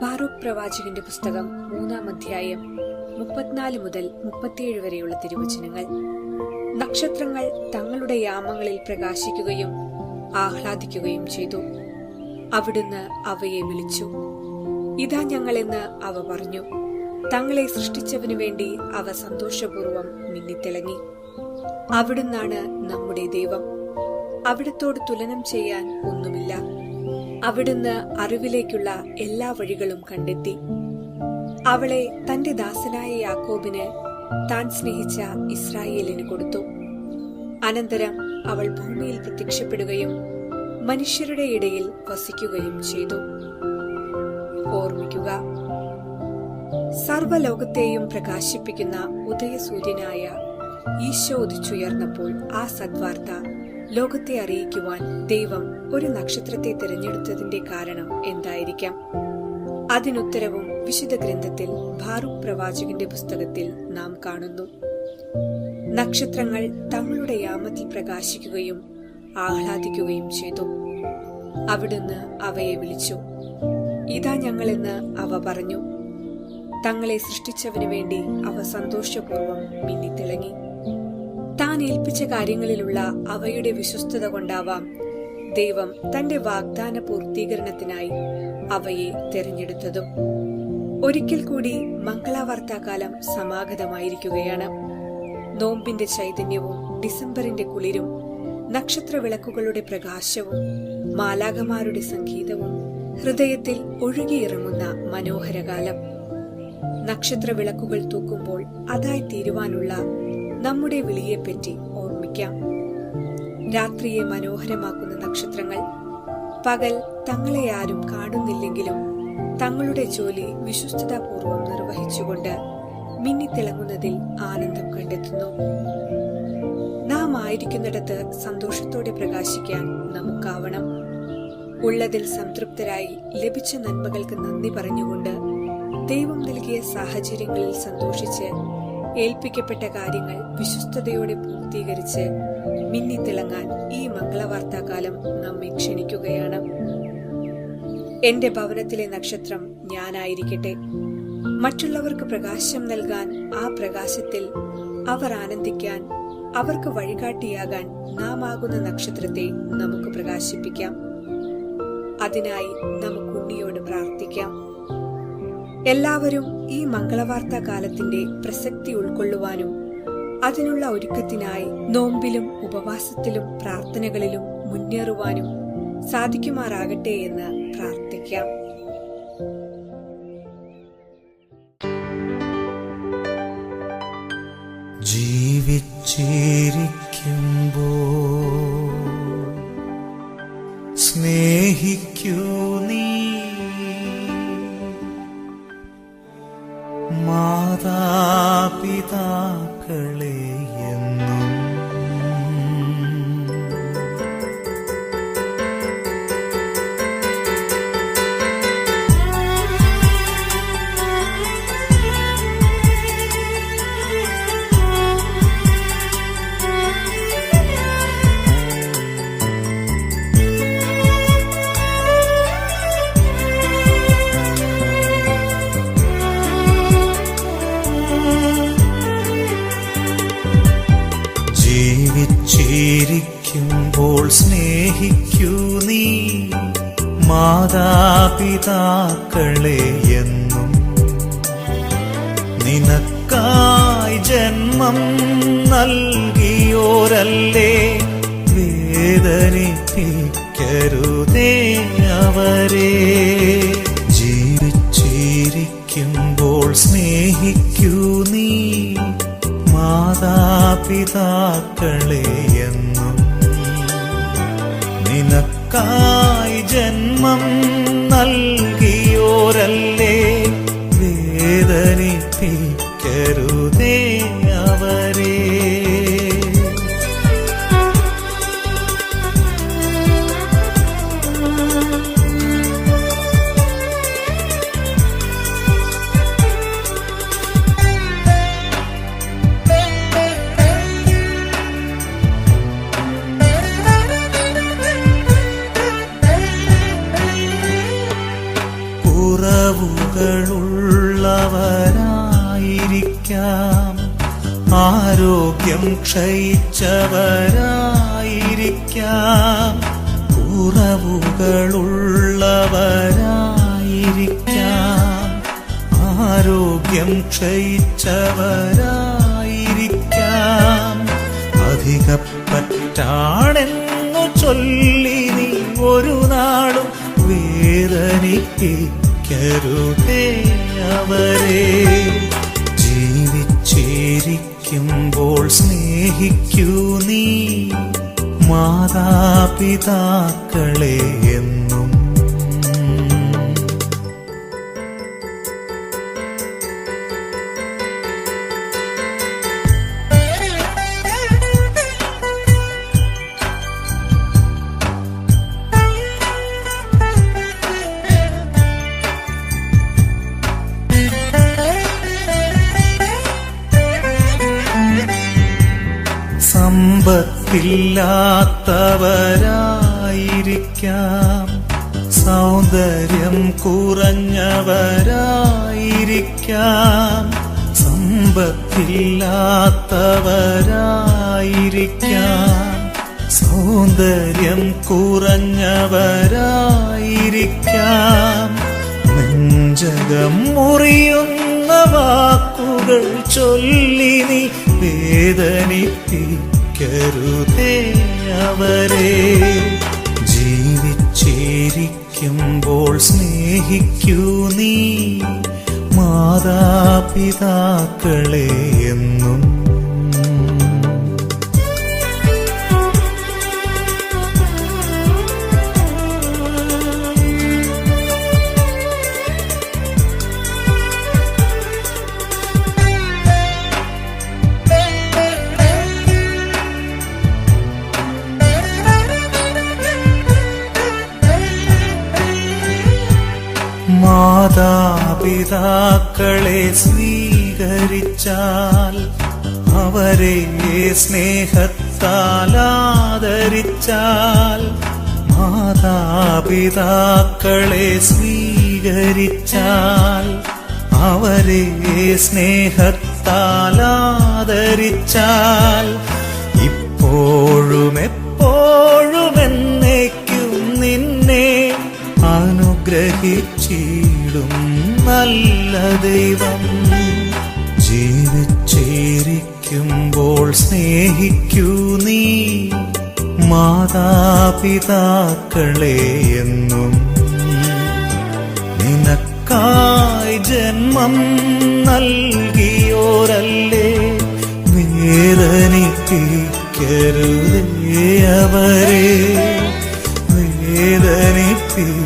Baruch പ്രവാചകന്റെ പുസ്തകം 3-ാം അധ്യായം 34 മുതൽ 37 വരെയുള്ള തിരുവചനങ്ങൾ. നക്ഷത്രങ്ങൾ തങ്ങളുടെ യാമങ്ങളിൽ പ്രകാശിക്കുകയും ആഹ്ലാദിക്കുകയും ചെയ്തു. അവിടുന്ന് അവയെ വിളിച്ചു. ഇതാ ഞങ്ങളെന്ന് അവ പറഞ്ഞു. തങ്ങളെ സൃഷ്ടിച്ചവനു വേണ്ടി അവ സന്തോഷപൂർവം മിന്നിത്തിളങ്ങി. അവിടുന്നാണ് നമ്മുടെ ദൈവം. അവിടുത്തോട് തുലനം ചെയ്യാൻ ഒന്നുമില്ല. അവിടുന്ന് അറിവിലേക്കുള്ള എല്ലാ വഴികളും കണ്ടെത്തി. അവളെ തന്റെ ദാസനായ യാക്കോബിന് താൻ സ്നേഹിച്ച ഇസ്രായേലിന് കൊടുത്തു. അനന്തരം അവൾ ഭൂമിയിൽ പ്രത്യക്ഷപ്പെടുകയും മനുഷ്യരുടെ ഇടയിൽ വസിക്കുകയും ചെയ്തു. ഓർമ്മിക്കുക, സർവ്വലോകത്തെയും പ്രകാശിപ്പിക്കുന്ന ഉദയസൂര്യനായ ഈശോ ഉദിച്ചുയർന്നപ്പോൾ ആ സദ്വാർത്ത ലോകത്തെ അറിയിക്കുവാൻ ദൈവം ഒരു നക്ഷത്രത്തെ തിരഞ്ഞെടുത്തതിന്റെ കാരണം എന്തായിരിക്കാം? അതിനുത്തരവും വിശുദ്ധ ഗ്രന്ഥത്തിൽ ബാറൂക്ക് പ്രവാചകന്റെ പുസ്തകത്തിൽ നാം കാണുന്നു. നക്ഷത്രങ്ങൾ തങ്ങളുടെ യാമത്തിൽ പ്രകാശിക്കുകയും ആഹ്ലാദിക്കുകയും ചെയ്തു. അവിടുന്ന് അവയെ വിളിച്ചു. ഇതാ ഞങ്ങളെന്ന് അവ പറഞ്ഞു. തങ്ങളെ സൃഷ്ടിച്ചവനു വേണ്ടി അവ സന്തോഷപൂർവം മിന്നിത്തിളങ്ങി. താൻ ഏൽപ്പിച്ച കാര്യങ്ങളിലുള്ള അവയുടെ വിശ്വസ്തത കൊണ്ടാവാം ദൈവം തന്റെ വാഗ്ദാന പൂർത്തീകരണത്തിനായി അവയെ തിരഞ്ഞെടുത്തതും. ഒരിക്കൽ കൂടി മംഗളവാർത്താകാലം സമാഗതമായിരിക്കുകയാണ്. നോമ്പിന്റെ ചൈതന്യവും ഡിസംബറിന്റെ കുളിരും നക്ഷത്രവിളക്കുകളുടെ പ്രകാശവും മാലാഖമാരുടെ സംഗീതവും ഹൃദയത്തിൽ ഒഴുകിയിറങ്ങുന്ന മനോഹരകാലം. നക്ഷത്രവിളക്കുകൾ തൂക്കുമ്പോൾ അതായി തീരുവാനുള്ള നമ്മുടെ വിളിയെപ്പറ്റി ഓർമ്മിക്കാം. രാത്രിയെ മനോഹരമാക്കുന്ന നക്ഷത്രങ്ങൾ പകൽ തങ്ങളെ ആരും കാണുന്നില്ലെങ്കിലും തങ്ങളുടെ ജോലി വിശ്വസ്തതാപൂർവം നിർവഹിച്ചുകൊണ്ട് മിന്നിത്തിളങ്ങുന്നതിൽ ആനന്ദം കണ്ടെത്തുന്നു. നാം ആയിരിക്കുന്നിടത്ത് സന്തോഷത്തോടെ പ്രകാശിക്കാൻ നമുക്കാവണം. ഉള്ളതിൽ സംതൃപ്തരായി ലഭിച്ച നന്മകൾക്ക് നന്ദി പറഞ്ഞുകൊണ്ട് ദൈവം നൽകിയ സാഹചര്യങ്ങളിൽ സന്തോഷിച്ച് ഏൽപ്പിക്കപ്പെട്ട കാര്യങ്ങൾ വിശ്വസ്തയോടെ പൂർത്തീകരിച്ച് മിന്നിത്തിളങ്ങാൻ ഈ മംഗളവാർത്താകാലം നമ്മെ ക്ഷണിക്കുകയാണ്. എന്റെ ഭവനത്തിലെ നക്ഷത്രം ഞാനായിരിക്കട്ടെ. മറ്റുള്ളവർക്ക് പ്രകാശം നൽകാൻ, ആ പ്രകാശത്തിൽ അവർ ആനന്ദിക്കാൻ, അവർക്ക് വഴികാട്ടിയാകാൻ നാം ആകുന്ന നക്ഷത്രത്തെ നമുക്ക് പ്രകാശിപ്പിക്കാം. അതിനായി നമുക്ക് ഉണ്ണിയോട് പ്രാർത്ഥിക്കാം. എല്ലാവരും ഈ മംഗളവാർത്താ കാലത്തിന്റെ പ്രസക്തി ഉൾക്കൊള്ളുവാനും അതിനുള്ള ഒരുക്കത്തിനായി നോമ്പിലും ഉപവാസത്തിലും പ്രാർത്ഥനകളിലും മുന്നേറുവാനും സാധിക്കുമാറാകട്ടെ എന്ന് പ്രാർത്ഥിക്കാം. ജീവിച്ചിരിക്കുമ്പോൾ സ്നേഹിക്കൂ നീ മാതാപിതാക്കളെ എന്നും. ജീവിച്ചിരിക്കുമ്പോൾ സ്നേഹിക്കൂ നീ മാതാപിതാക്കളെ എന്നും. നിനക്കായി ജന്മം നൽകിയോരല്ലേ, വേദനിപ്പിക്കരുതേ അവരെ. ജീവിച്ചിരിക്കുമ്പോൾ സ്നേഹിക്കൂ നീ മാതാപിതാക്കളെ എന്നും. നിനക്കായി ജന്മം നൽകിയോരല്ലേ, വേദനിപ്പിക്കരുതേ അവരെ. കുറവുകളുള്ളവരായിരിക്കാം, ആരോഗ്യം ക്ഷയിച്ചവരായിരിക്കാം, കുറവുകളുള്ളവരായിരിക്കാം, ആരോഗ്യം ക്ഷയിച്ചവരായിരിക്കാം. അധികപ്പറ്റാണെന്നു ചൊല്ലി നീ ഒരു നാളും വേദനിപ്പിക്കരുതേ അവരെ. ജീവിച്ചിരിക്കുമ്പോൾ സ്നേഹിക്കൂ നീ മാതാപിതാക്കളെ എന്നും. സമ്പത്തില്ലാത്തവരായിരിക്കാം, സൗന്ദര്യം കുറഞ്ഞവരായിരിക്കാം, സമ്പത്തില്ലാത്തവരായിരിക്കാം, സൗന്ദര്യം കുറഞ്ഞവരായിരിക്കാം. നെഞ്ചകം മുറിയുന്ന വാക്കുകൾ ചൊല്ലി നീ വേദനിപ്പിക്കരുതേ അവരെ. ജീവിച്ചിരിക്കുമ്പോൾ സ്നേഹിക്കൂ നീ മാതാപിതാക്കളെ എന്നും. മാതാപിതാക്കളെ സ്വീകരിച്ചാൽ, അവരെ സ്നേഹത്താൽ ആദരിച്ചാൽ, മാതാപിതാക്കളെ സ്വീകരിച്ചാൽ, അവരെ സ്നേഹത്താൽ ആദരിച്ചാൽ, ഇപ്പോഴും എപ്പോഴും എന്നേക്കും നിന്നെ അനുഗ്രഹിച്ചിടും നല്ല ദൈവം. ജീവിച്ചിരിക്കുമ്പോൾ സ്നേഹിക്കൂ നീ മാതാപിതാക്കളെ എന്നും. നിനക്കായി ജന്മം നൽകിയോരല്ലേ, വേദനിപ്പിക്കരുതേ അവരെ, വേദനിപ്പിക്കരുതേ